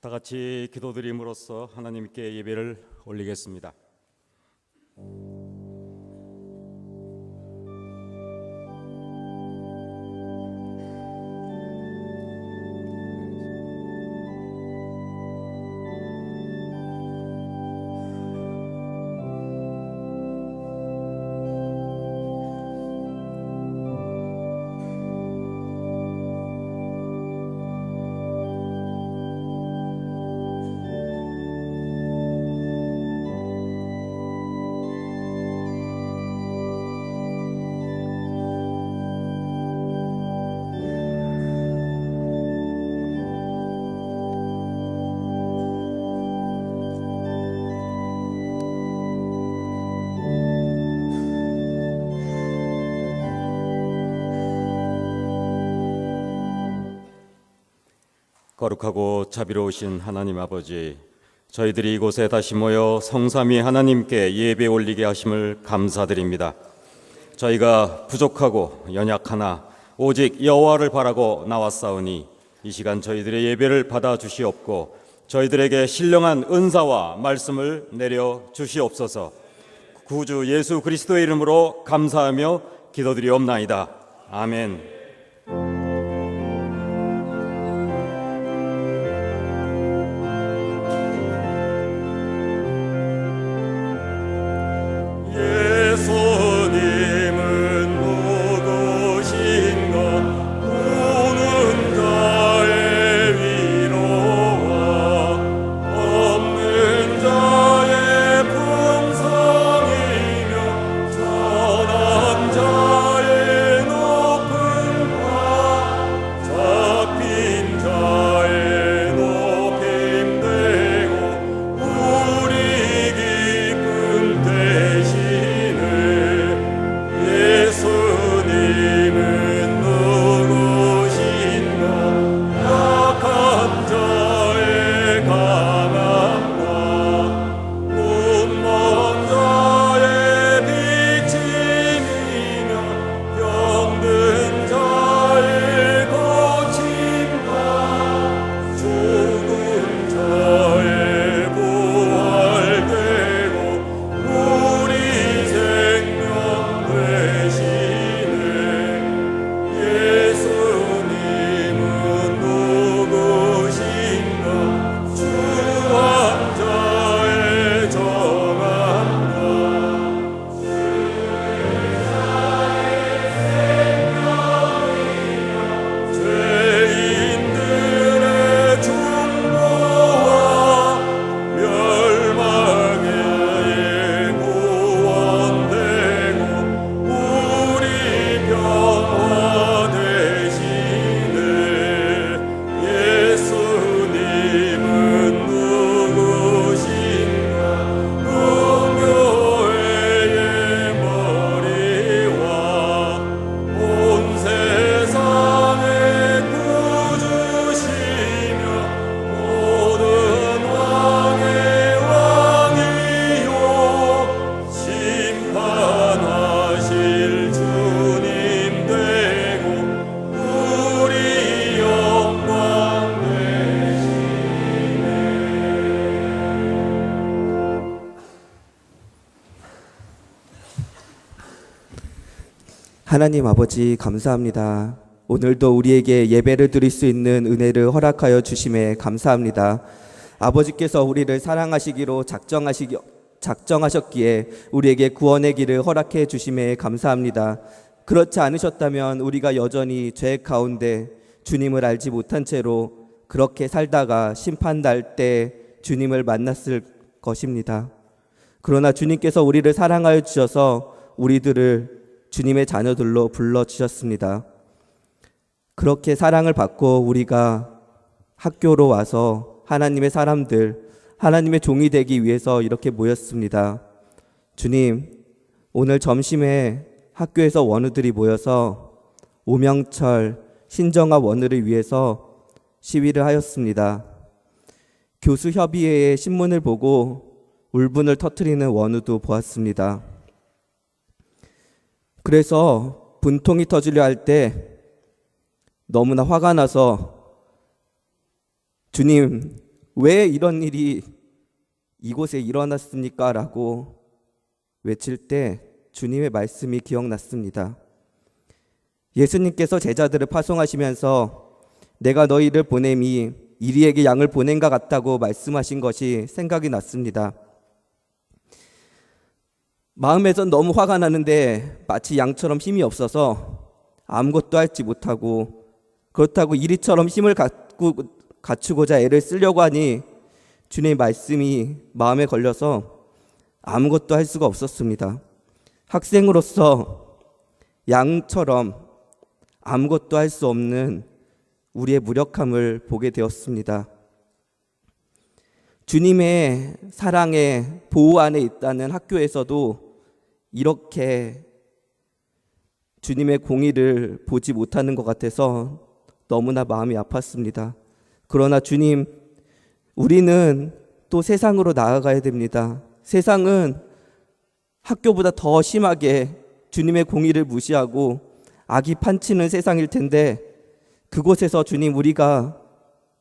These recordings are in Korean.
다 같이 기도드림으로써 하나님께 예배를 올리겠습니다. 거룩하고 자비로우신 하나님 아버지, 저희들이 이곳에 다시 모여 성삼위 하나님께 예배 올리게 하심을 감사드립니다. 저희가 부족하고 연약하나 오직 여호와를 바라고 나왔사오니 이 시간 저희들의 예배를 받아 주시옵고 저희들에게 신령한 은사와 말씀을 내려 주시옵소서. 구주 예수 그리스도의 이름으로 감사하며 기도드리옵나이다. 아멘. 하나님 아버지 감사합니다. 오늘도 우리에게 예배를 드릴 수 있는 은혜를 허락하여 주심에 감사합니다. 아버지께서 우리를 사랑하시기로 작정하셨기에 우리에게 구원의 길을 허락해 주심에 감사합니다. 그렇지 않으셨다면 우리가 여전히 죄 가운데 주님을 알지 못한 채로 그렇게 살다가 심판 날 때 주님을 만났을 것입니다. 그러나 주님께서 우리를 사랑하여 주셔서 우리들을 주님의 자녀들로 불러주셨습니다. 그렇게 사랑을 받고 우리가 학교로 와서 하나님의 사람들, 하나님의 종이 되기 위해서 이렇게 모였습니다. 주님, 오늘 점심에 학교에서 원우들이 모여서 오명철, 신정아 원우를 위해서 시위를 하였습니다. 교수협의회의 신문을 보고 울분을 터뜨리는 원우도 보았습니다. 그래서 분통이 터지려 할 때 너무나 화가 나서 주님, 왜 이런 일이 이곳에 일어났습니까? 라고 외칠 때 주님의 말씀이 기억났습니다. 예수님께서 제자들을 파송하시면서 내가 너희를 보냄이 이리에게 양을 보낸 것 같다고 말씀하신 것이 생각이 났습니다. 마음에선 너무 화가 나는데 마치 양처럼 힘이 없어서 아무것도 할지 못하고, 그렇다고 이리처럼 힘을 갖추고자 애를 쓰려고 하니 주님의 말씀이 마음에 걸려서 아무것도 할 수가 없었습니다. 학생으로서 양처럼 아무것도 할 수 없는 우리의 무력함을 보게 되었습니다. 주님의 사랑의 보호 안에 있다는 학교에서도 이렇게 주님의 공의를 보지 못하는 것 같아서 너무나 마음이 아팠습니다. 그러나 주님, 우리는 또 세상으로 나아가야 됩니다. 세상은 학교보다 더 심하게 주님의 공의를 무시하고 악이 판치는 세상일 텐데, 그곳에서 주님, 우리가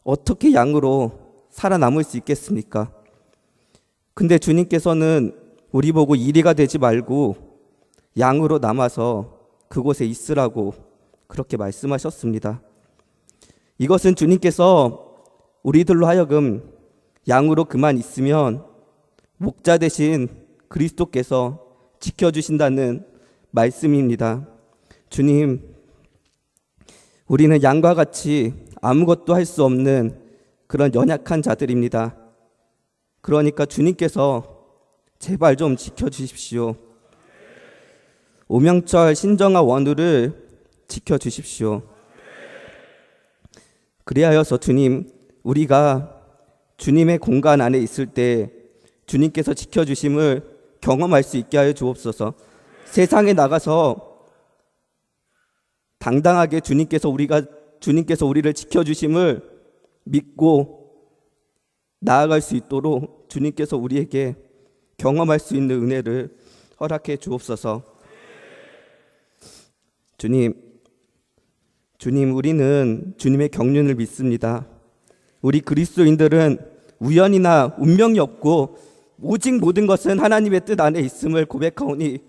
어떻게 양으로 살아남을 수 있겠습니까? 근데 주님께서는 우리 보고 이리가 되지 말고 양으로 남아서 그곳에 있으라고 그렇게 말씀하셨습니다. 이것은 주님께서 우리들로 하여금 양으로 그만 있으면 목자 대신 그리스도께서 지켜주신다는 말씀입니다. 주님, 우리는 양과 같이 아무것도 할 수 없는 그런 연약한 자들입니다. 그러니까 주님께서 제발 좀 지켜주십시오. 오명철, 신정아, 원우를 지켜주십시오. 그리하여서 주님, 우리가 주님의 공간 안에 있을 때 주님께서 지켜주심을 경험할 수 있게 하여 주옵소서. 세상에 나가서 당당하게 주님께서 우리를 지켜주심을 믿고 나아갈 수 있도록 주님께서 우리에게 경험할 수 있는 은혜를 허락해 주옵소서. 주님, 우리는 주님의 경륜을 믿습니다. 우리 그리스도인들은 우연이나 운명이 없고 오직 모든 것은 하나님의 뜻 안에 있음을 고백하오니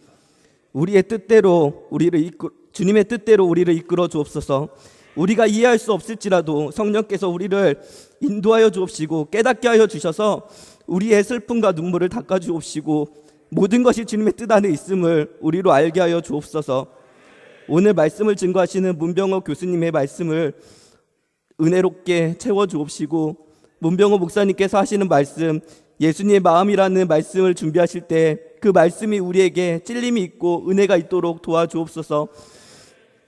주님의 뜻대로 우리를 이끌어 주옵소서. 우리가 이해할 수 없을지라도 성령께서 우리를 인도하여 주옵시고 깨닫게 하여 주셔서 우리의 슬픔과 눈물을 닦아 주옵시고 모든 것이 주님의 뜻 안에 있음을 우리로 알게 하여 주옵소서. 오늘 말씀을 증거하시는 문병호 교수님의 말씀을 은혜롭게 채워 주옵시고, 문병호 목사님께서 하시는 말씀, 예수님의 마음이라는 말씀을 준비하실 때 그 말씀이 우리에게 찔림이 있고 은혜가 있도록 도와주옵소서.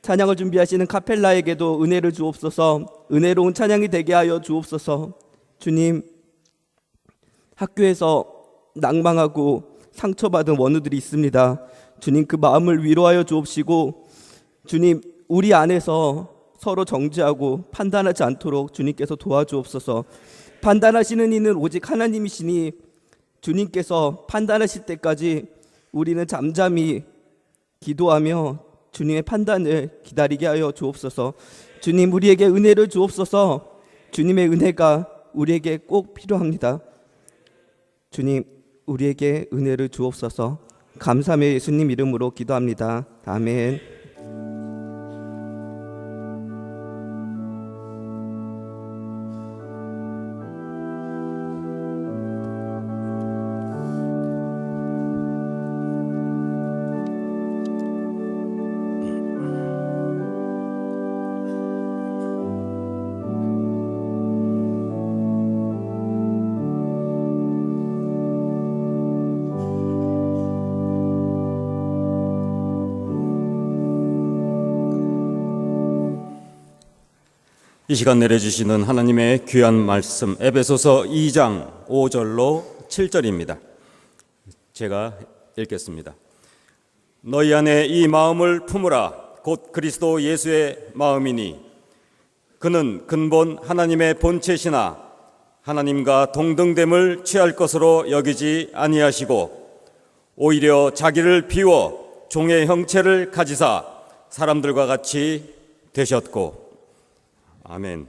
찬양을 준비하시는 카펠라에게도 은혜를 주옵소서. 은혜로운 찬양이 되게 하여 주옵소서. 주님, 학교에서 낭망하고 상처받은 원우들이 있습니다. 주님, 그 마음을 위로하여 주옵시고, 주님, 우리 안에서 서로 정죄하고 판단하지 않도록 주님께서 도와주옵소서. 판단하시는 이는 오직 하나님이시니 주님께서 판단하실 때까지 우리는 잠잠히 기도하며 주님의 판단을 기다리게 하여 주옵소서. 주님, 우리에게 은혜를 주옵소서. 주님의 은혜가 우리에게 꼭 필요합니다. 주님, 우리에게 은혜를 주옵소서. 감사하며 예수님 이름으로 기도합니다. 아멘. 이 시간 내려주시는 하나님의 귀한 말씀, 에베소서 2장 5절로 7절입니다. 제가 읽겠습니다. 너희 안에 이 마음을 품으라. 곧 그리스도 예수의 마음이니 그는 근본 하나님의 본체시나 하나님과 동등됨을 취할 것으로 여기지 아니하시고 오히려 자기를 비워 종의 형체를 가지사 사람들과 같이 되셨고. 아멘.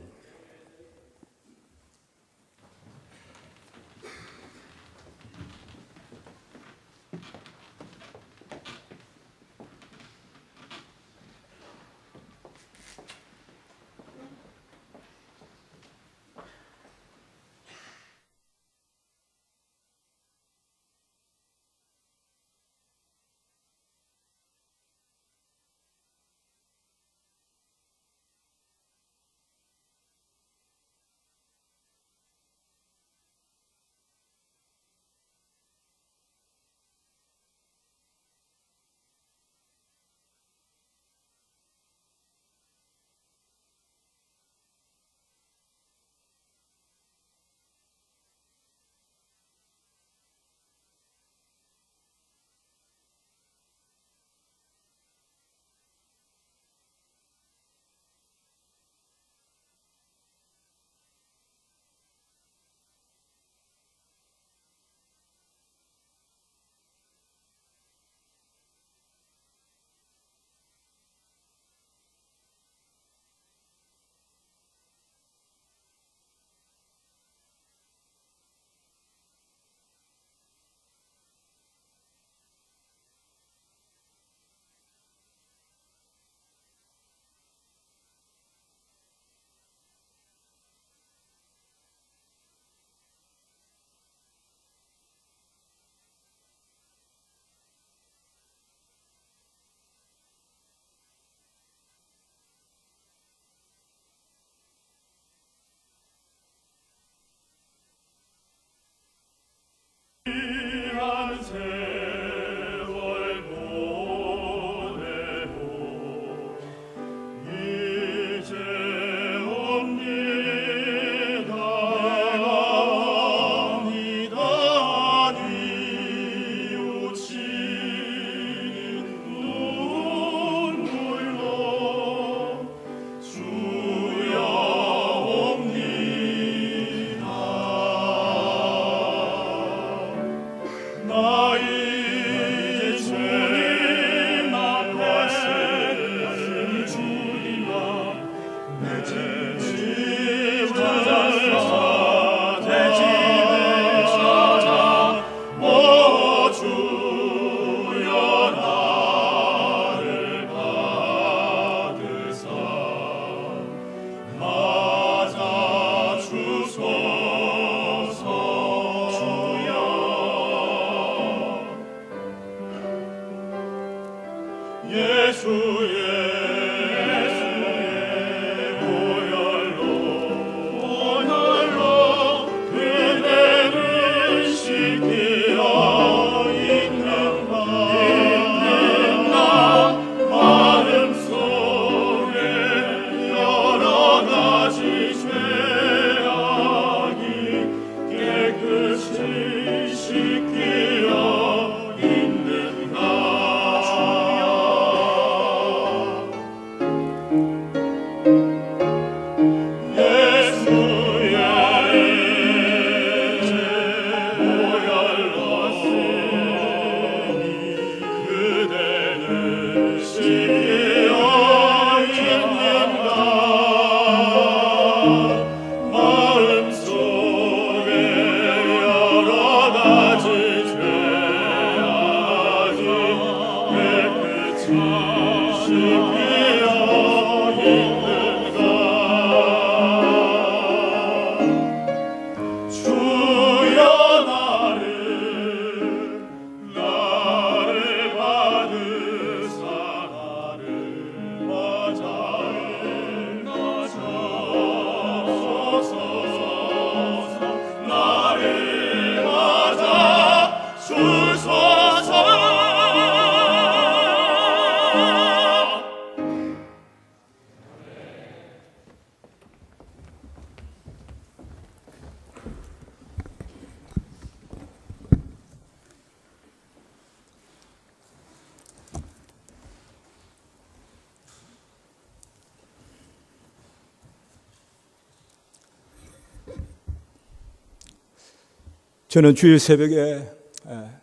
저는 주일 새벽에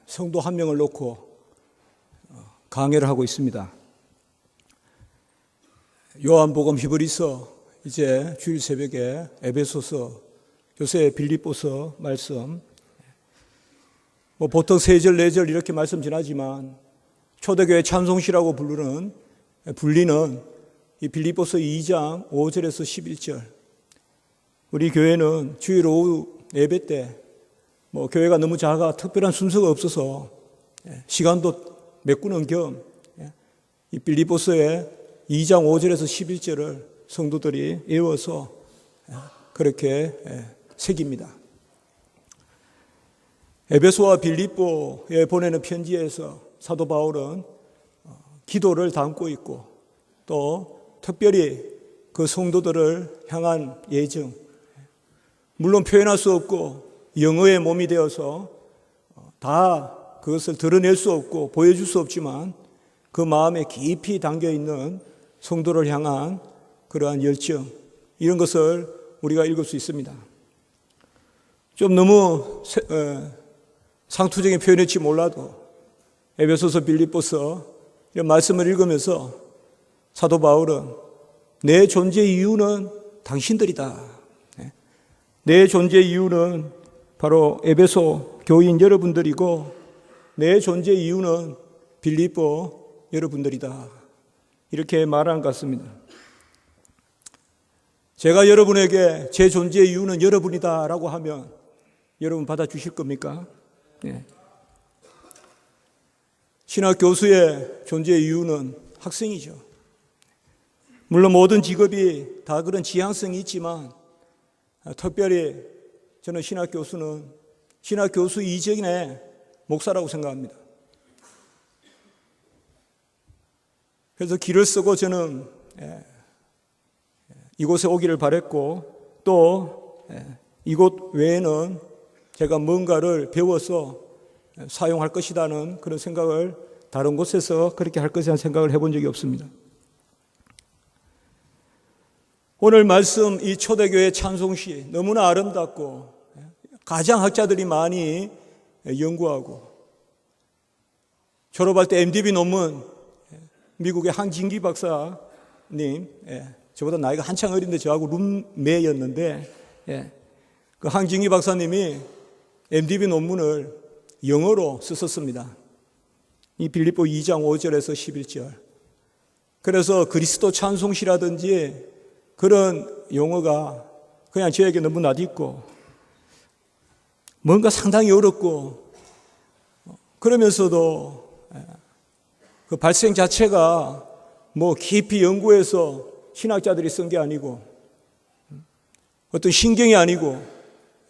성도 한 명을 놓고 강해를 하고 있습니다. 요한복음, 히브리서, 이제 주일 새벽에 에베소서, 요새 빌립보서 말씀, 보통 3절, 4절 이렇게 말씀 지나지만 초대교회 찬송시라고 불리는 이 빌립보서 2장 5절에서 11절. 우리 교회는 주일 오후 예배 때 교회가 너무 작아 특별한 순서가 없어서 시간도 메꾸는 겸 이 빌립보서의 2장 5절에서 11절을 성도들이 외워서 그렇게 새깁니다. 에베소와 빌립보에 보내는 편지에서 사도 바울은 기도를 담고 있고 또 특별히 그 성도들을 향한 예정, 물론 표현할 수 없고 영어의 몸이 되어서 다 그것을 드러낼 수 없고 보여줄 수 없지만 그 마음에 깊이 담겨있는 성도를 향한 그러한 열정, 이런 것을 우리가 읽을 수 있습니다. 좀 너무 상투적인 표현일지 몰라도 에베소서, 빌립보서 이런 말씀을 읽으면서 사도 바울은 내 존재 이유는 당신들이다. 내 존재 이유는 바로 에베소 교인 여러분들이고 내 존재 이유는 빌립보 여러분들이다. 이렇게 말한 것 같습니다. 제가 여러분에게 제 존재 이유는 여러분이다 라고 하면 여러분 받아주실 겁니까? 네. 신학 교수의 존재 이유는 학생이죠. 물론 모든 직업이 다 그런 지향성이 있지만 특별히 저는 신학 교수는 신학 교수 이전의 목사라고 생각합니다. 그래서 길을 쓰고 저는 이곳에 오기를 바랬고 또 이곳 외에는 제가 뭔가를 배워서 사용할 것이라는 그런 생각을 다른 곳에서 그렇게 할 것이라는 생각을 해본 적이 없습니다. 오늘 말씀 이 초대교회 찬송시 너무나 아름답고 가장학자들이 많이 연구하고 졸업할 때 MDB 논문 미국의 황진기 박사님 저보다 나이가 한창 어린데 저하고 룸메였는데 그 황진기 박사님이 MDB 논문을 영어로 썼습니다. 이 빌립보 2장 5절에서 11절. 그래서 그리스도 찬송시라든지 그런 용어가 그냥 저에게 너무 낯익고 뭔가 상당히 어렵고 그러면서도 그 발생 자체가 뭐 깊이 연구해서 신학자들이 쓴 게 아니고 어떤 신경이 아니고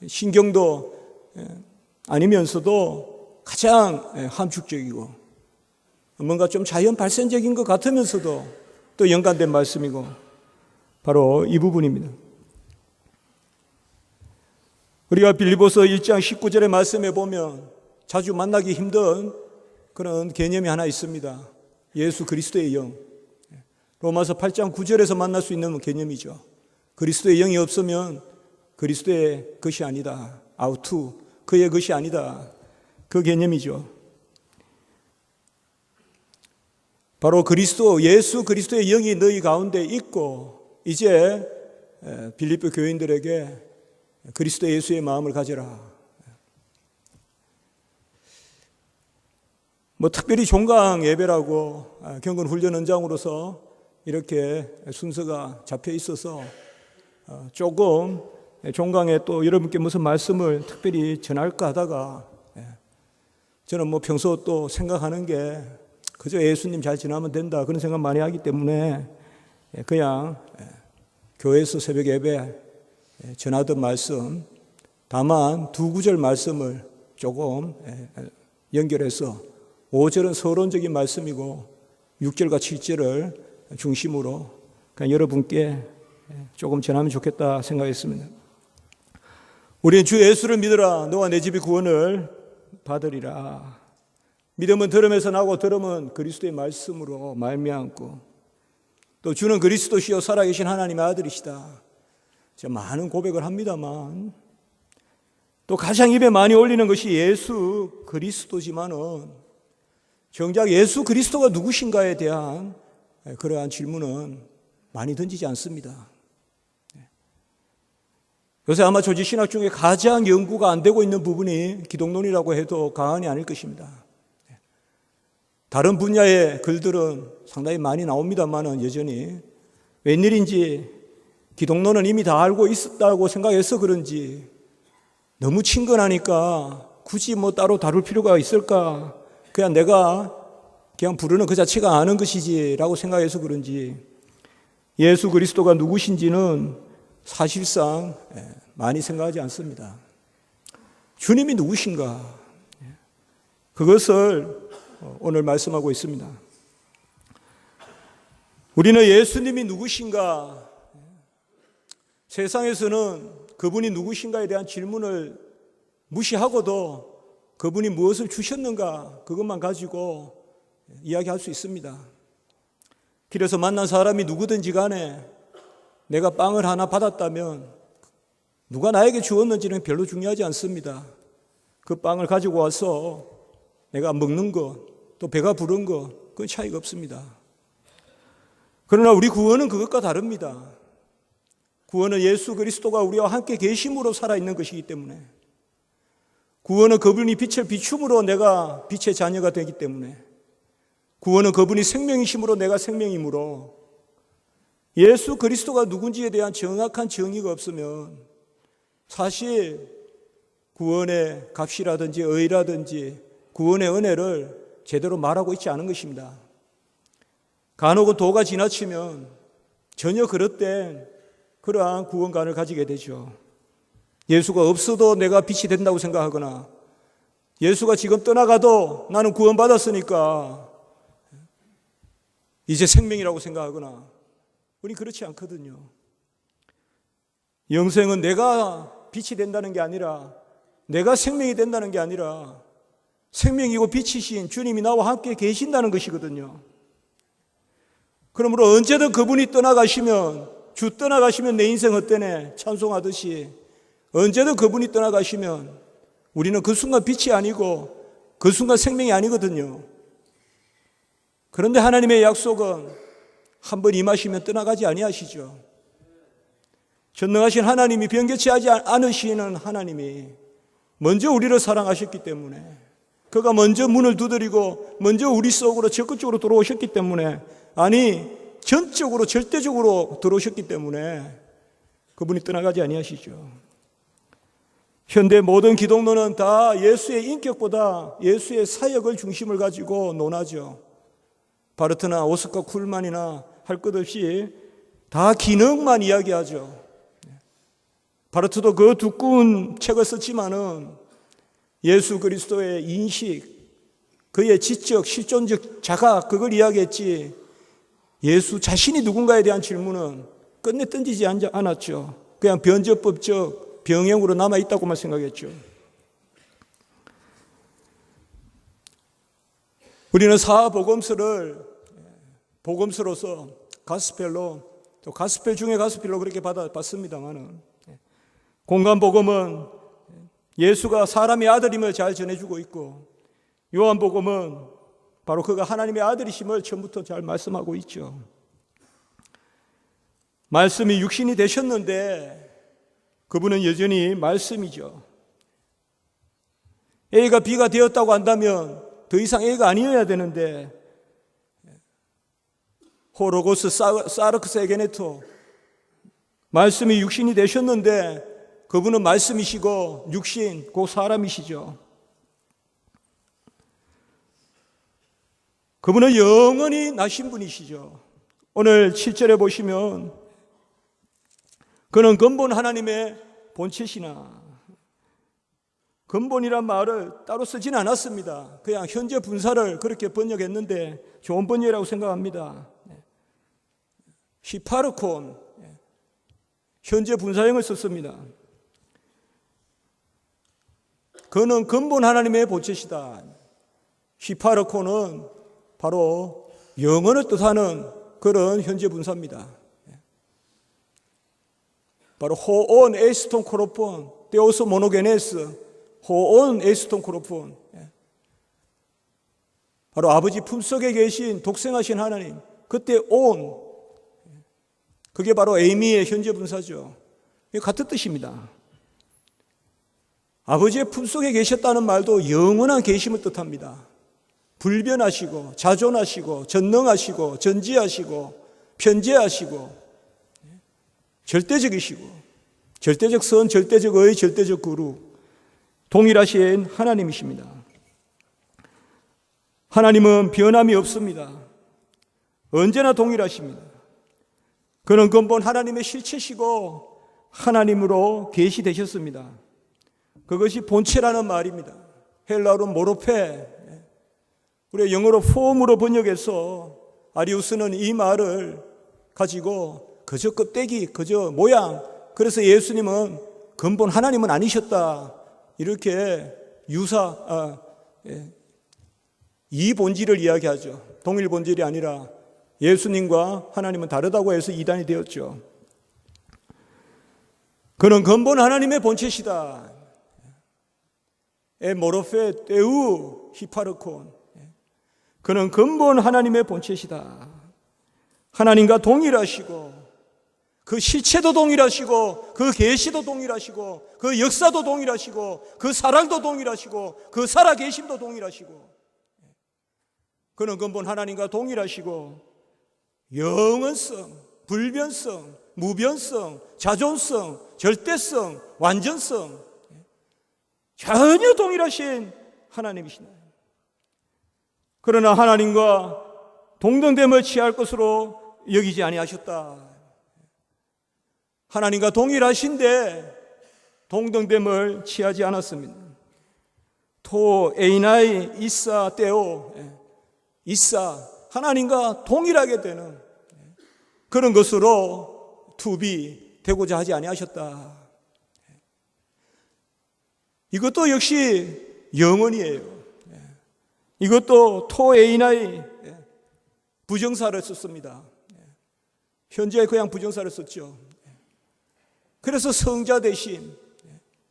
신경도 아니면서도 가장 함축적이고 뭔가 좀 자연 발생적인 것 같으면서도 또 연관된 말씀이고 바로 이 부분입니다. 우리가 빌립보서 1장 19절의 말씀에 보면 자주 만나기 힘든 그런 개념이 하나 있습니다. 예수 그리스도의 영. 로마서 8장 9절에서 만날 수 있는 개념이죠. 그리스도의 영이 없으면 그리스도의 것이 아니다. 아우투, 그의 것이 아니다. 그 개념이죠. 바로 그리스도, 예수 그리스도의 영이 너희 가운데 있고 이제 빌립보 교인들에게 그리스도 예수의 마음을 가져라. 뭐 특별히 종강 예배라고 경건 훈련 현장으로서 이렇게 순서가 잡혀 있어서 조금 종강에 또 여러분께 무슨 말씀을 특별히 전할까 하다가 저는 뭐 평소 또 생각하는 게 그저 예수님 잘 지나면 된다 그런 생각 많이 하기 때문에 그냥 교회에서 새벽 예배 전하던 말씀 다만 두 구절 말씀을 조금 연결해서 5절은 서론적인 말씀이고 6절과 7절을 중심으로 그냥 여러분께 조금 전하면 좋겠다 생각했습니다. 우리는 주 예수를 믿으라. 너와 내 집이 구원을 받으리라. 믿음은 들음에서 나고 들음은 그리스도의 말씀으로 말미암고 또 주는 그리스도시요 살아계신 하나님의 아들이시다. 제가 많은 고백을 합니다만 또 가장 입에 많이 올리는 것이 예수 그리스도지만은 정작 예수 그리스도가 누구신가에 대한 그러한 질문은 많이 던지지 않습니다. 요새 아마 조지신학 중에 가장 연구가 안 되고 있는 부분이 기독론이라고 해도 과언이 아닐 것입니다. 다른 분야의 글들은 상당히 많이 나옵니다만 여전히 웬일인지 기독론은 이미 다 알고 있었다고 생각해서 그런지 너무 친근하니까 굳이 뭐 따로 다룰 필요가 있을까? 그냥 내가 그냥 부르는 그 자체가 아는 것이지라고 생각해서 그런지 예수 그리스도가 누구신지는 사실상 많이 생각하지 않습니다. 주님이 누구신가? 그것을 오늘 말씀하고 있습니다. 우리는 예수님이 누구신가? 세상에서는 그분이 누구신가에 대한 질문을 무시하고도 그분이 무엇을 주셨는가 그것만 가지고 이야기할 수 있습니다. 길에서 만난 사람이 누구든지 간에 내가 빵을 하나 받았다면 누가 나에게 주었는지는 별로 중요하지 않습니다. 그 빵을 가지고 와서 내가 먹는 것, 또 배가 부른 것, 그 차이가 없습니다. 그러나 우리 구원은 그것과 다릅니다. 구원은 예수 그리스도가 우리와 함께 계심으로 살아있는 것이기 때문에 구원은 그분이 빛을 비춤으로 내가 빛의 자녀가 되기 때문에 구원은 그분이 생명이심으로 내가 생명이므로 예수 그리스도가 누군지에 대한 정확한 정의가 없으면 사실 구원의 값이라든지 의라든지 구원의 은혜를 제대로 말하고 있지 않은 것입니다. 간혹은 도가 지나치면 전혀 그릇된 그러한 구원관을 가지게 되죠. 예수가 없어도 내가 빛이 된다고 생각하거나 예수가 지금 떠나가도 나는 구원받았으니까 이제 생명이라고 생각하거나 우리 그렇지 않거든요. 영생은 내가 빛이 된다는 게 아니라 내가 생명이 된다는 게 아니라 생명이고 빛이신 주님이 나와 함께 계신다는 것이거든요. 그러므로 언제든 그분이 떠나가시면 주 떠나가시면 내 인생 헛되네 찬송하듯이 언제든 그분이 떠나가시면 우리는 그 순간 빛이 아니고 그 순간 생명이 아니거든요. 그런데 하나님의 약속은 한번 임하시면 떠나가지 아니하시죠. 전능하신 하나님이 변개치 하지 않으시는 하나님이 먼저 우리를 사랑하셨기 때문에 그가 먼저 문을 두드리고 먼저 우리 속으로 적극적으로 들어오셨기 때문에 아니 전적으로 절대적으로 들어오셨기 때문에 그분이 떠나가지 아니하시죠. 현대 모든 기독론은 다 예수의 인격보다 예수의 사역을 중심을 가지고 논하죠. 바르트나 오스카 쿨만이나 할 것 없이 다 기능만 이야기하죠. 바르트도 그 두꺼운 책을 썼지만은 예수 그리스도의 인식, 그의 지적, 실존적 자각 그걸 이야기했지 예수 자신이 누군가에 대한 질문은 끝내 던지지 않았죠. 그냥 변제법적 병행으로 남아있다고만 생각했죠. 우리는 사복음서를 복음서로서 가스펠로 또 가스펠 중에 가스펠로 그렇게 받았습니다만은 공간복음은 예수가 사람의 아들임을 잘 전해주고 있고 요한복음은 바로 그가 하나님의 아들이심을 처음부터 잘 말씀하고 있죠. 말씀이 육신이 되셨는데 그분은 여전히 말씀이죠. A가 B가 되었다고 한다면 더 이상 A가 아니어야 되는데 호로고스 사르크스 에게네토 말씀이 육신이 되셨는데 그분은 말씀이시고 육신 곧 사람이시죠. 그분은 영원히 나신 분이시죠. 오늘 7절에 보시면 그는 근본 하나님의 본체시나 근본이란 말을 따로 쓰지는 않았습니다. 그냥 현재 분사를 그렇게 번역했는데 좋은 번역이라고 생각합니다. 히파르콘 현재 분사형을 썼습니다. 그는 근본 하나님의 본체시다. 히파르콘은 바로 영혼을 뜻하는 그런 현재 분사입니다. 바로 호온 에스톤 코로폰 데오스 모노게네스 호온 에스톤 코로폰 바로 아버지 품속에 계신 독생하신 하나님 그때 온 그게 바로 에이미의 현재 분사죠. 같은 뜻입니다. 아버지의 품속에 계셨다는 말도 영원한 계심을 뜻합니다. 불변하시고 자존하시고 전능하시고 전지하시고 편재하시고 절대적이시고 절대적 선, 절대적 의, 절대적 거룩 동일하신 하나님이십니다. 하나님은 변함이 없습니다. 언제나 동일하십니다. 그는 근본 하나님의 실체시고 하나님으로 계시되셨습니다. 그것이 본체라는 말입니다. 헬라어로 모로페, 우리가 영어로 폼으로 번역해서 아리우스는 이 말을 가지고 그저 껍데기, 그저 모양, 그래서 예수님은 근본 하나님은 아니셨다. 이렇게 이 본질을 이야기하죠. 동일 본질이 아니라 예수님과 하나님은 다르다고 해서 이단이 되었죠. 그는 근본 하나님의 본체시다. 모로페 테우 히파르콘. 그는 근본 하나님의 본체시다. 하나님과 동일하시고 그 실체도 동일하시고 그 계시도 동일하시고 그 역사도 동일하시고 그 사랑도 동일하시고 그 살아계심도 동일하시고 그는 근본 하나님과 동일하시고 영원성, 불변성, 무변성, 자존성, 절대성, 완전성 전혀 동일하신 하나님이시다. 그러나 하나님과 동등됨을 취할 것으로 여기지 아니하셨다. 하나님과 동일하신데 동등됨을 취하지 않았습니다. 토 에이나이 이사 때오, 이사 하나님과 동일하게 되는 그런 것으로 투비 되고자 하지 아니하셨다. 이것도 역시 영원이에요. 이것도 토 에이나이 부정사를 썼습니다. 현재 그냥 부정사를 썼죠. 그래서 성자 되심,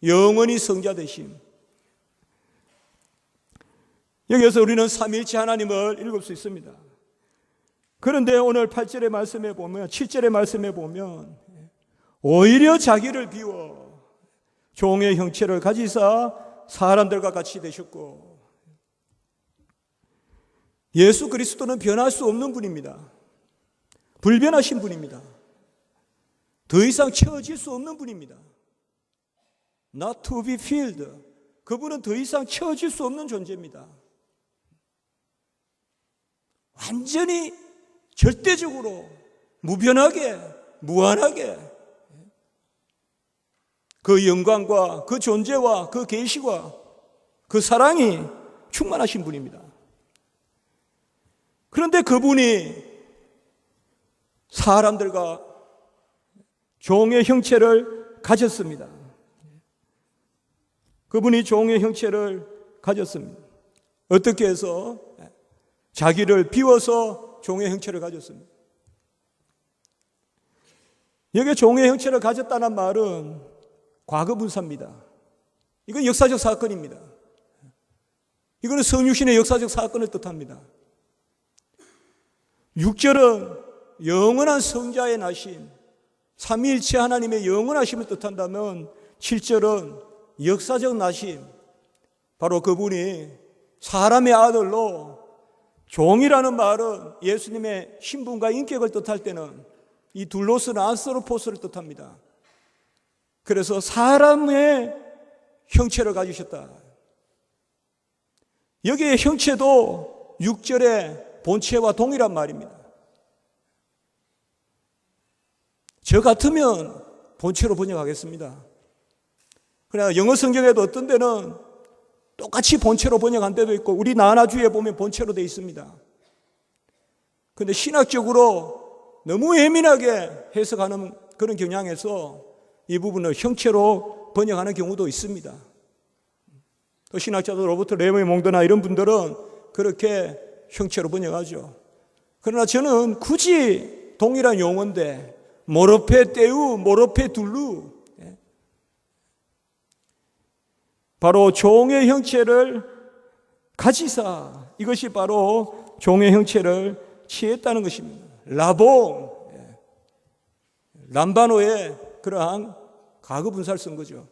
영원히 성자 되심. 여기에서 우리는 삼위일체 하나님을 읽을 수 있습니다. 그런데 오늘 8절의 말씀에 보면, 7절의 말씀에 보면 오히려 자기를 비워 종의 형체를 가지사 사람들과 같이 되셨고, 예수 그리스도는 변할 수 없는 분입니다. 불변하신 분입니다. 더 이상 채워질 수 없는 분입니다. Not to be filled. 그분은 더 이상 채워질 수 없는 존재입니다. 완전히 절대적으로 무변하게 무한하게 그 영광과 그 존재와 그 계시와 그 사랑이 충만하신 분입니다. 그런데 그분이 사람들과 종의 형체를 가졌습니다. 그분이 종의 형체를 가졌습니다. 어떻게 해서? 자기를 비워서 종의 형체를 가졌습니다. 여기 종의 형체를 가졌다는 말은 과거분사입니다. 이건 역사적 사건입니다. 이거는 성육신의 역사적 사건을 뜻합니다. 6절은 영원한 성자의 나심, 삼위일체 하나님의 영원하심을 뜻한다면 7절은 역사적 나심, 바로 그분이 사람의 아들로, 종이라는 말은 예수님의 신분과 인격을 뜻할 때는 이 둘로스는 안스로포스를 뜻합니다. 그래서 사람의 형체를 가지셨다. 여기에 형체도 6절의 본체와 동일한 말입니다. 저 같으면 본체로 번역하겠습니다. 그러나 영어 성경에도 어떤 데는 똑같이 본체로 번역한 데도 있고, 우리 나나주에 보면 본체로 되어 있습니다. 그런데 신학적으로 너무 예민하게 해석하는 그런 경향에서 이 부분을 형체로 번역하는 경우도 있습니다. 또 신학자들 로버트 레머의 몽드나 이런 분들은 그렇게 형체로 번역하죠. 그러나 저는 굳이 동일한 용어인데 모로페 떼우, 모로페 둘루, 바로 종의 형체를 가지사, 이것이 바로 종의 형체를 취했다는 것입니다. 라봉, 람바노의 그러한 과거 분사를 쓴 거죠.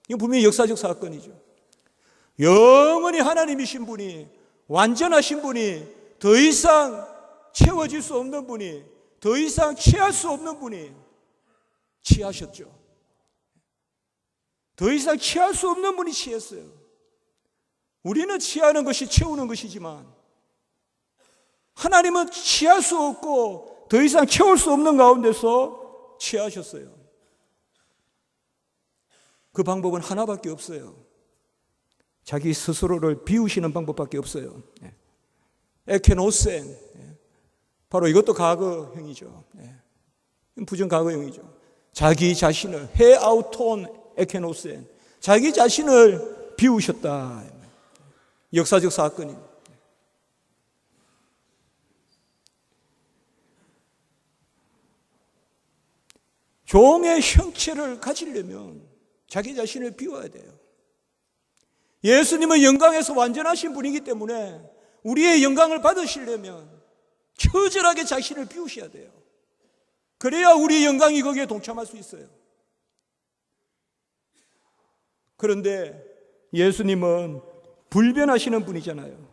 이건 분명히 역사적 사건이죠. 영원히 하나님이신 분이, 완전하신 분이, 더 이상 채워질 수 없는 분이, 더 이상 취할 수 없는 분이 취하셨죠. 더 이상 취할 수 없는 분이 취했어요. 우리는 취하는 것이 채우는 것이지만 하나님은 취할 수 없고 더 이상 채울 수 없는 가운데서 취하셨어요. 그 방법은 하나밖에 없어요. 자기 스스로를 비우시는 방법밖에 없어요. 에케노센, 바로 이것도 과거형이죠. 부정과거형이죠. 자기 자신을 헤아우톤 에케노센, 자기 자신을 비우셨다. 역사적 사건입니다. 종의 형체를 가지려면 자기 자신을 비워야 돼요. 예수님은 영광에서 완전하신 분이기 때문에 우리의 영광을 받으시려면 처절하게 자신을 비우셔야 돼요. 그래야 우리의 영광이 거기에 동참할 수 있어요. 그런데 예수님은 불변하시는 분이잖아요.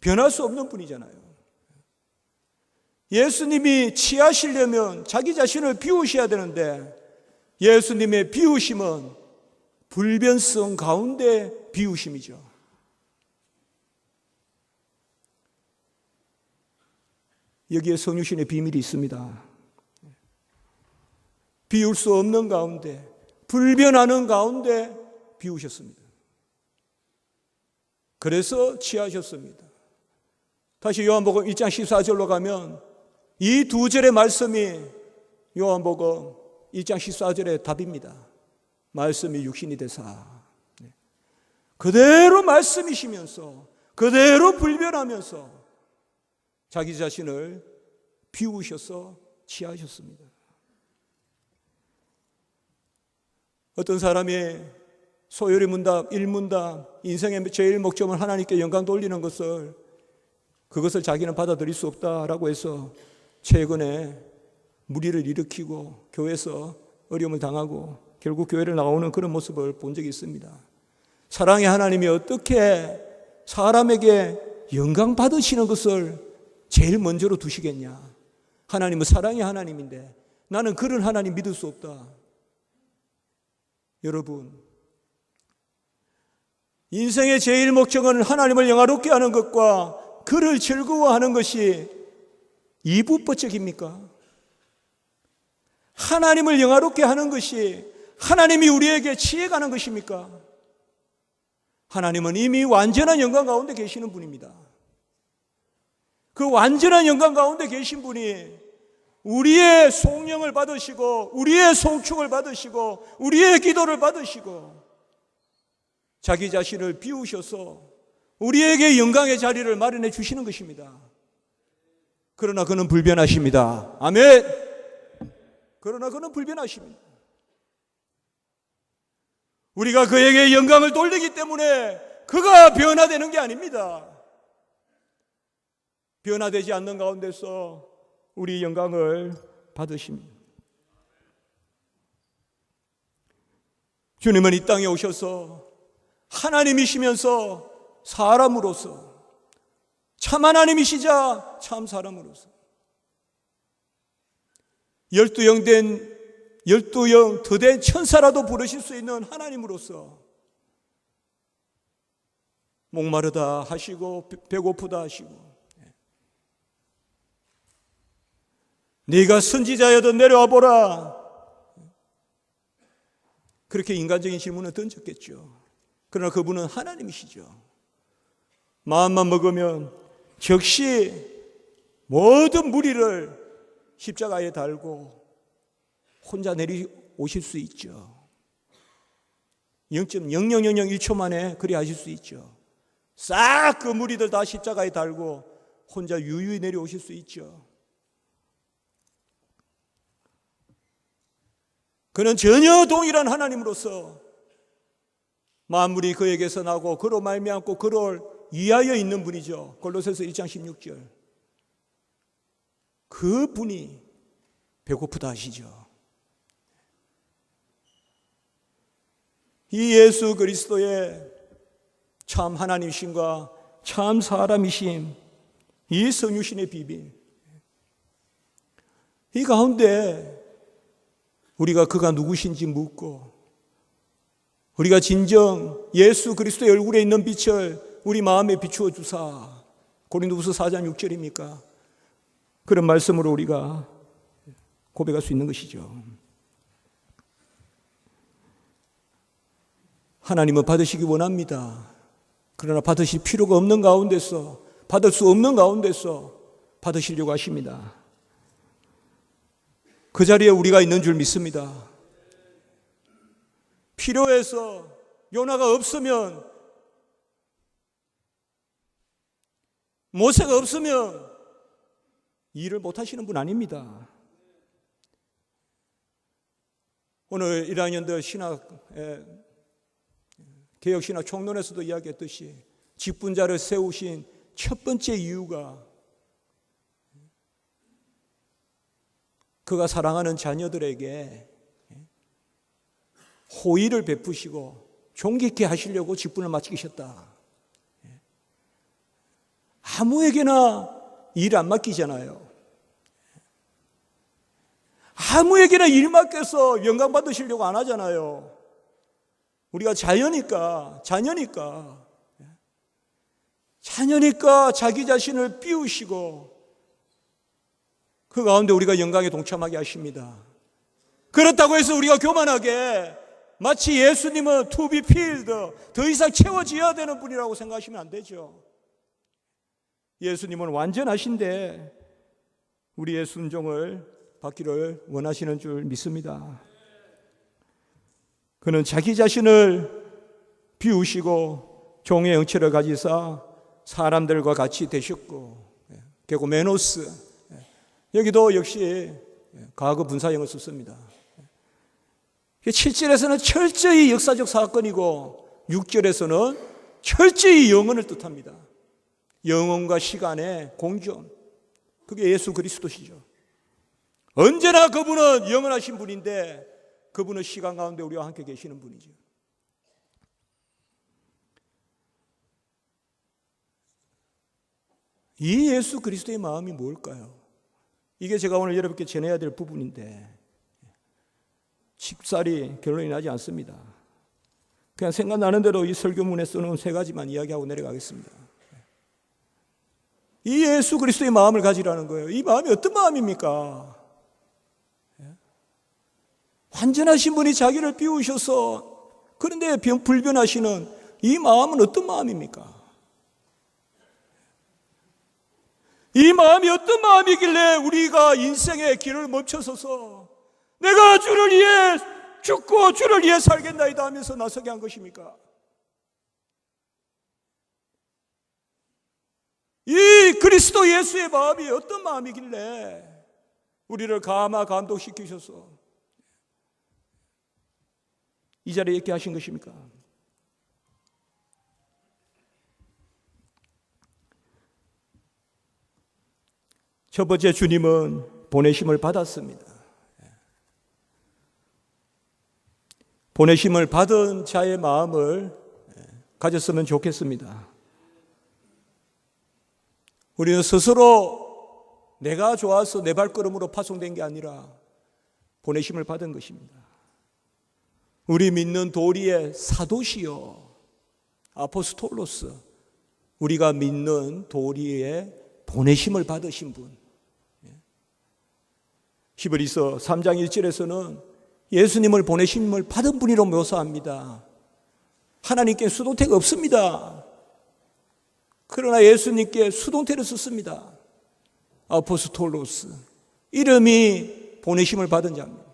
변할 수 없는 분이잖아요. 예수님이 취하시려면 자기 자신을 비우셔야 되는데 예수님의 비우심은 불변성 가운데 비우심이죠. 여기에 성육신의 비밀이 있습니다. 비울 수 없는 가운데, 불변하는 가운데 비우셨습니다. 그래서 취하셨습니다. 다시 요한복음 1장 14절로 가면 이 두 절의 말씀이 요한복음 1장 14절의 답입니다. 말씀이 육신이 되사. 그대로 말씀이시면서 그대로 불변하면서 자기 자신을 비우셔서 취하셨습니다. 어떤 사람이 소요리 문답, 일문답, 인생의 제일 목적은 하나님께 영광 돌리는 것을 그것을 자기는 받아들일 수 없다라고 해서 최근에 무리를 일으키고 교회에서 어려움을 당하고 결국 교회를 나오는 그런 모습을 본 적이 있습니다. 사랑의 하나님이 어떻게 사람에게 영광 받으시는 것을 제일 먼저로 두시겠냐? 하나님은 사랑의 하나님인데 나는 그런 하나님 믿을 수 없다. 여러분, 인생의 제일 목적은 하나님을 영화롭게 하는 것과 그를 즐거워하는 것이 이부법적입니까? 하나님을 영화롭게 하는 것이 하나님이 우리에게 취해가는 것입니까? 하나님은 이미 완전한 영광 가운데 계시는 분입니다. 그 완전한 영광 가운데 계신 분이 우리의 송영을 받으시고 우리의 송축을 받으시고 우리의 기도를 받으시고 자기 자신을 비우셔서 우리에게 영광의 자리를 마련해 주시는 것입니다. 그러나 그는 불변하십니다. 아멘. 그러나 그는 불변하십니다. 우리가 그에게 영광을 돌리기 때문에 그가 변화되는 게 아닙니다. 변화되지 않는 가운데서 우리 영광을 받으십니다. 주님은 이 땅에 오셔서 하나님이시면서 사람으로서 참 하나님이시자 참 사람으로서 12영 더 된 천사라도 부르실 수 있는 하나님으로서 목마르다 하시고 배고프다 하시고 네가 선지자여도 내려와 보라. 그렇게 인간적인 질문을 던졌겠죠. 그러나 그분은 하나님이시죠. 마음만 먹으면 즉시 모든 무리를 십자가에 달고 혼자 내려오실 수 있죠. 0.0001초 만에 그리 하실 수 있죠. 싹 그 무리들 다 십자가에 달고 혼자 유유히 내려오실 수 있죠. 그는 전혀 동일한 하나님으로서 만물이 그에게서 나고 그로 말미암고 그를 위하여 있는 분이죠. 골로새서 1장 16절. 그 분이 배고프다 하시죠. 이 예수 그리스도의 참 하나님이심과 참 사람이심, 이 성유신의 비밀, 이 가운데 우리가 그가 누구신지 묻고 우리가 진정 예수 그리스도의 얼굴에 있는 빛을 우리 마음에 비추어 주사. 고린도후서 4장 6절입니까? 그런 말씀으로 우리가 고백할 수 있는 것이죠. 하나님은 받으시기 원합니다. 그러나 받으실 필요가 없는 가운데서, 받을 수 없는 가운데서 받으시려고 하십니다. 그 자리에 우리가 있는 줄 믿습니다. 필요해서 요나가 없으면, 모세가 없으면 일을 못 하시는 분 아닙니다. 오늘 1학년들 개혁신학 총론에서도 이야기했듯이 직분자를 세우신 첫 번째 이유가 그가 사랑하는 자녀들에게 호의를 베푸시고 존귀케 하시려고 직분을 맡기셨다. 아무에게나 일 안 맡기잖아요. 아무에게나 일 맡겨서 영광 받으시려고 안 하잖아요. 우리가 자녀니까 자기 자신을 비우시고 그 가운데 우리가 영광에 동참하게 하십니다. 그렇다고 해서 우리가 교만하게 마치 예수님은 to be filled, 더 이상 채워져야 되는 분이라고 생각하시면 안 되죠. 예수님은 완전하신데 우리의 순종을 받기를 원하시는 줄 믿습니다. 그는 자기 자신을 비우시고 종의 형체를 가지사 사람들과 같이 되셨고, 게고메노스, 여기도 역시 과거 분사형을 썼습니다. 7절에서는 철저히 역사적 사건이고 6절에서는 철저히 영혼을 뜻합니다. 영혼과 시간의 공존, 그게 예수 그리스도시죠. 언제나 그분은 영원하신 분인데 그분은 시간 가운데 우리와 함께 계시는 분이죠. 이 예수 그리스도의 마음이 뭘까요? 이게 제가 오늘 여러분께 전해야 될 부분인데 쉽사리 결론이 나지 않습니다. 그냥 생각나는 대로 이 설교문에 써놓은 3가지만 이야기하고 내려가겠습니다. 이 예수 그리스도의 마음을 가지라는 거예요. 이 마음이 어떤 마음입니까? 완전하신 분이 자기를 비우셔서 그런데 불변하시는 이 마음은 어떤 마음입니까? 이 마음이 어떤 마음이길래 우리가 인생의 길을 멈춰서서 내가 주를 위해 죽고 주를 위해 살겠나이다 하면서 나서게 한 것입니까? 이 그리스도 예수의 마음이 어떤 마음이길래 우리를 감독시키셔서 이 자리에 있게 하신 것입니까? 첫 번째, 주님은 보내심을 받았습니다. 보내심을 받은 자의 마음을 가졌으면 좋겠습니다. 우리는 스스로 내가 좋아서 내 발걸음으로 파송된 게 아니라 보내심을 받은 것입니다. 우리 믿는 도리의 사도시요 아포스톨로스, 우리가 믿는 도리의 보내심을 받으신 분. 히브리서 3장 1절에서는 예수님을 보내심을 받은 분이라고 묘사합니다. 하나님께 수동태가 없습니다. 그러나 예수님께 수동태를 썼습니다. 아포스톨로스, 이름이 보내심을 받은 자입니다.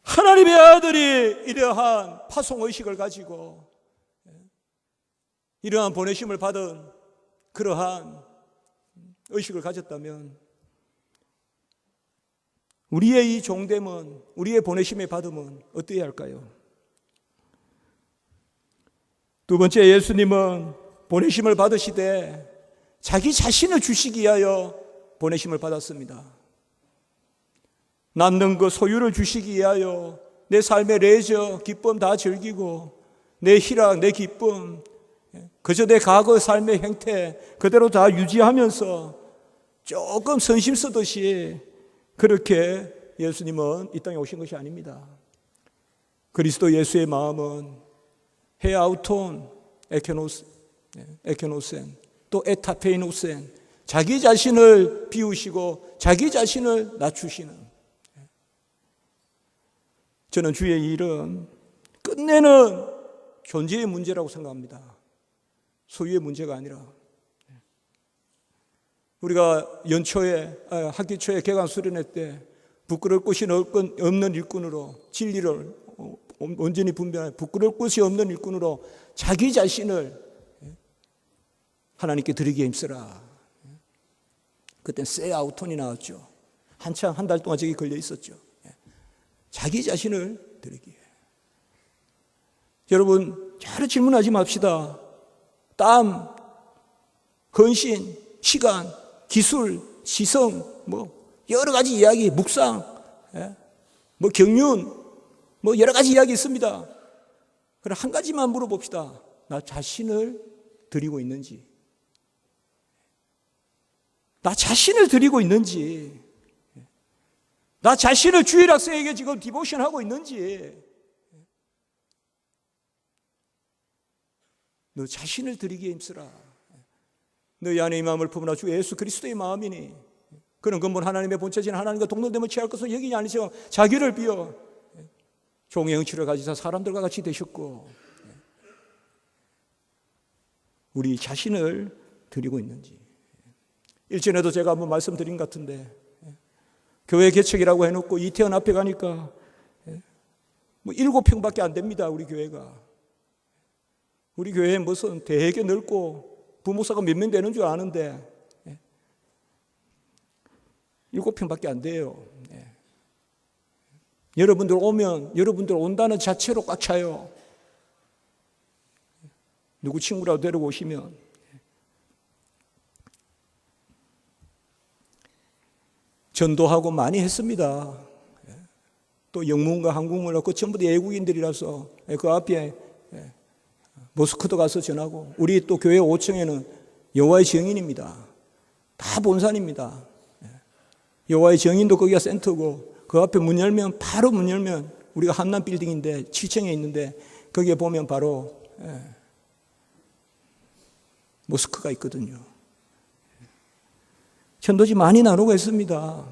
하나님의 아들이 이러한 파송의식을 가지고 이러한 보내심을 받은 그러한 의식을 가졌다면 우리의 이 종됨은, 우리의 보내심의 받음은 어떠해야 할까요? 두 번째, 예수님은 보내심을 받으시되 자기 자신을 주시기 위하여 보내심을 받았습니다. 남는 것 소유를 주시기 위하여 내 삶의 레저, 기쁨 다 즐기고 내 희락, 내 기쁨, 그저 내 과거 삶의 행태 그대로 다 유지하면서 조금 선심 쓰듯이 그렇게 예수님은 이 땅에 오신 것이 아닙니다. 그리스도 예수의 마음은 헤아우톤 에케노센 또 에타페이노센, 자기 자신을 비우시고 자기 자신을 낮추시는, 저는 주의 일은 끝내는 존재의 문제라고 생각합니다. 소유의 문제가 아니라. 우리가 연초에 학기 초에 개강 수련회 때 부끄러울 것이 없는 일꾼으로 진리를 온전히 분별하는 부끄러울 것이 없는 일꾼으로 자기 자신을 하나님께 드리기에 힘쓰라. 그때 세아우톤이 나왔죠. 한참 한 달 동안 저기 걸려 있었죠. 자기 자신을 드리기에. 여러분, 잘 질문하지 맙시다. 땀, 헌신, 시간, 기술, 시성, 여러 가지 이야기, 묵상, 경륜, 여러 가지 이야기 있습니다. 그럼 한 가지만 물어봅시다. 나 자신을 드리고 있는지. 나 자신을 드리고 있는지. 나 자신을 주일 학생에게 지금 디보션 하고 있는지. 너 자신을 드리기에 힘쓰라. 너희 안에 이 마음을 품으나 주 예수 그리스도의 마음이니 그런 근본 하나님의 본체신 하나님과 동등됨을 취할 것을 여기지 아니시고 자기를 비워 종의 형체를 가지사 사람들과 같이 되셨고, 우리 자신을 드리고 있는지. 일전에도 제가 한번 말씀드린 것 같은데, 교회 개척이라고 해놓고 이태원 앞에 가니까 뭐 7평밖에 안 됩니다. 우리 교회가. 우리 교회에 무슨 되게 넓고 부목사가 몇 명 되는 줄 아는데 7평밖에 안 돼요. 여러분들 오면 여러분들 온다는 자체로 꽉 차요. 누구 친구라도 데리고 오시면. 전도하고 많이 했습니다. 또 영문과 한국문과 그 전부 다 외국인들이라서 그 앞에 모스크도 가서 전하고, 우리 또 교회 5층에는 여호와의 증인입니다. 다 본산입니다. 여호와의 증인도 거기가 센터고, 그 앞에 문 열면 바로 문 열면 우리가 한남 빌딩인데 7층에 있는데 거기에 보면 바로 모스크가 있거든요. 전도지 많이 나누고 했습니다.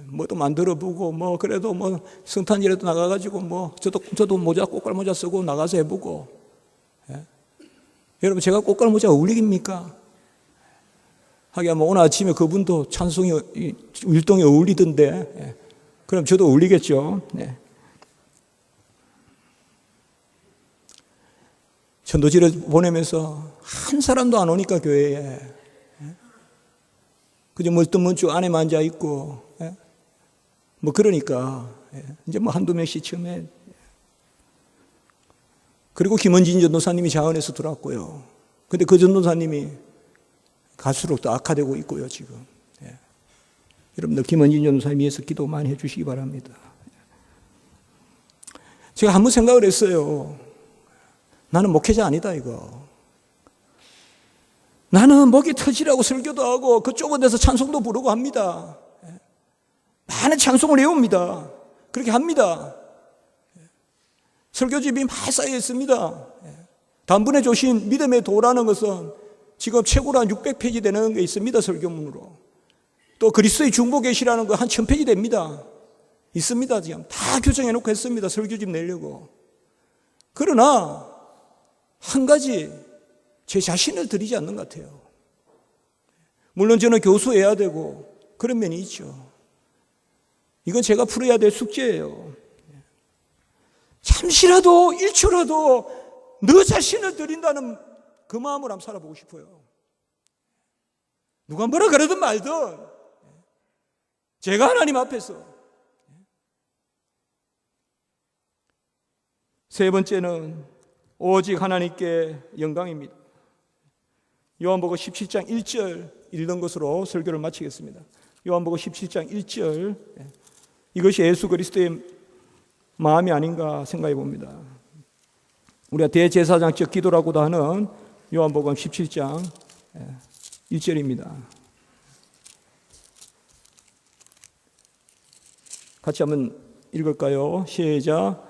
뭐도 만들어 보고, 뭐 그래도 뭐 성탄절에도 나가가지고 뭐 저도 모자 꽃갈 모자 쓰고 나가서 해보고. 여러분, 제가 꽃갈 모자 어울리깁니까? 하긴 뭐 오늘 아침에 그분도 찬송이 율동에 어울리던데, 그럼 저도 어울리겠죠. 전도지를 보내면서 한 사람도 안 오니까 교회에 그저 멀뚱멀뚱 안에만 앉아 있고, 뭐 그러니까 이제 뭐 한두 명씩 처음에. 그리고 김원진 전도사님이 자원해서 들어왔고요. 근데 그 전도사님이 갈수록 더 악화되고 있고요, 지금. 여러분들 김원진 전도사님 위해서 기도 많이 해주시기 바랍니다. 제가 한번 생각을 했어요. 나는 목회자 아니다, 이거. 나는 목이 터지라고 설교도 하고 그 좁은 데서 찬송도 부르고 합니다. 많은 찬송을 외웁니다. 그렇게 합니다. 설교집이 많이 쌓여 있습니다. 단번에 조신 믿음의 도라는 것은 지금 최고로 한 600페이지 되는 게 있습니다. 설교문으로. 또 그리스도의 중보 계시라는 거 한 1000페이지 됩니다. 있습니다. 지금 다 규정해 놓고 했습니다. 설교집 내려고. 그러나 한 가지 제 자신을 드리지 않는 것 같아요. 물론 저는 교수해야 되고 그런 면이 있죠. 이건 제가 풀어야 될 숙제예요. 잠시라도 1초라도 너 자신을 드린다는 그 마음으로 한번 살아보고 싶어요. 누가 뭐라 그러든 말든 제가 하나님 앞에서. 세 번째는 오직 하나님께 영광입니다. 요한복음 17장 1절 읽는 것으로 설교를 마치겠습니다. 요한복음 17장 1절, 이것이 예수 그리스도의 마음이 아닌가 생각해 봅니다. 우리가 대제사장적 기도라고도 하는 요한복음 17장 1절입니다. 같이 한번 읽을까요? 시작.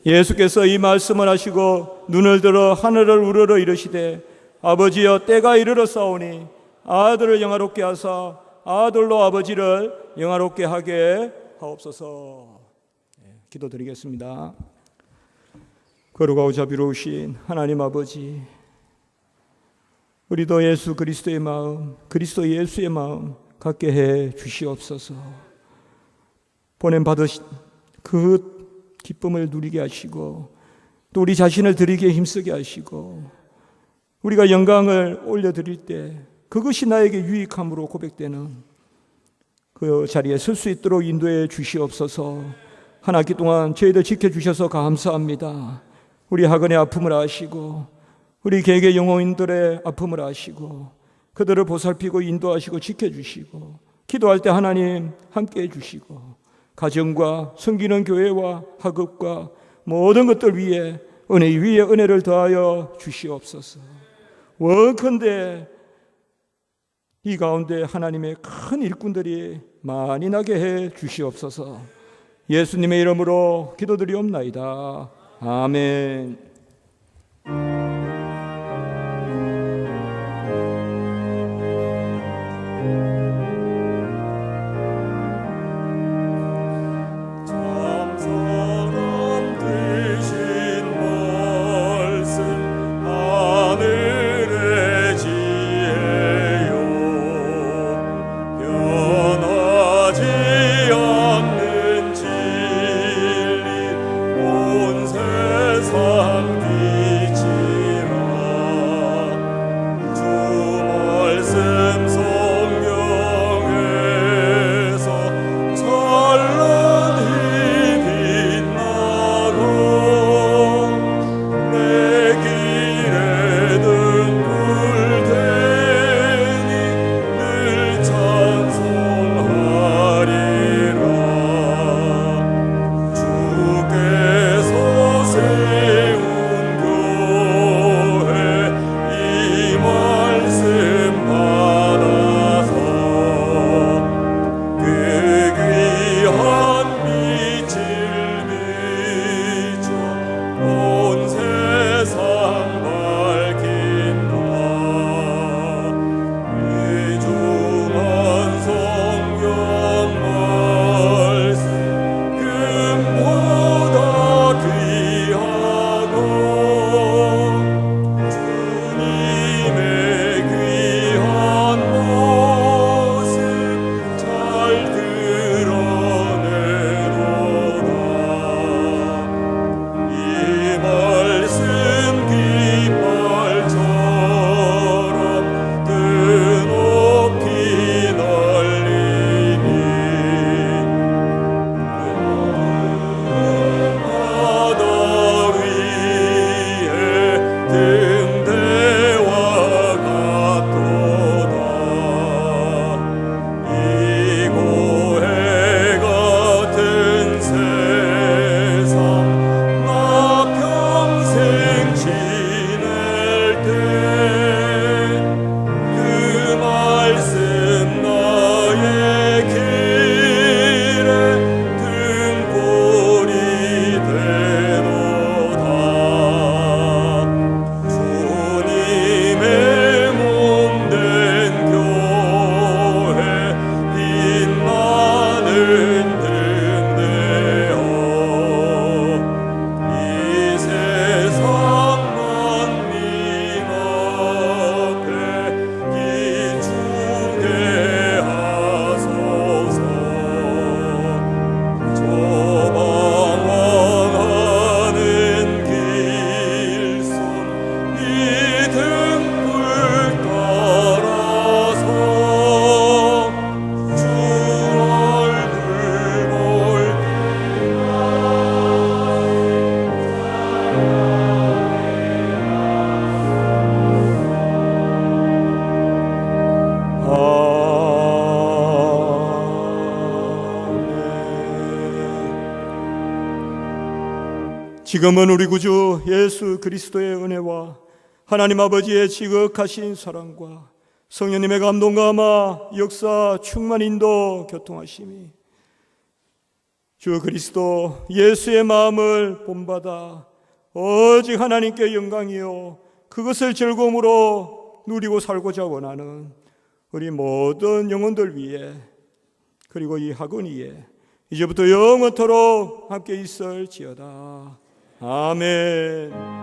예수께서 이 말씀을 하시고 눈을 들어 하늘을 우러러 이르시되 아버지여 때가 이르렀사오니 아들을 영화롭게 하사 아들로 아버지를 영화롭게 하게 하옵소서. 기도드리겠습니다. 거룩하고 자비로우신 하나님 아버지, 우리도 예수 그리스도의 마음, 그리스도 예수의 마음 갖게 해 주시옵소서. 보냄 받으신 그 기쁨을 누리게 하시고 또 우리 자신을 드리기에 힘쓰게 하시고 우리가 영광을 올려드릴 때 그것이 나에게 유익함으로 고백되는 그 자리에 설 수 있도록 인도해 주시옵소서. 한 학기 동안 저희들 지켜주셔서 감사합니다. 우리 학원의 아픔을 아시고 우리 개개 영혼인들의 아픔을 아시고 그들을 보살피고 인도하시고 지켜주시고 기도할 때 하나님 함께해 주시고 가정과 섬기는 교회와 학업과 모든 것들 위에 은혜 위에 은혜를 더하여 주시옵소서. 원컨대 이 가운데 하나님의 큰 일꾼들이 많이 나게 해 주시옵소서. 예수님의 이름으로 기도드리옵나이다. 아멘. 지금은 우리 구주 예수 그리스도의 은혜와 하나님 아버지의 지극하신 사랑과 성령님의 감동과 아마 역사 충만 인도 교통하심이 주 그리스도 예수의 마음을 본받아 오직 하나님께 영광이요 그것을 즐거움으로 누리고 살고자 원하는 우리 모든 영혼들 위해 그리고 이 학원 위에 이제부터 영원토록 함께 있을지어다. 아멘.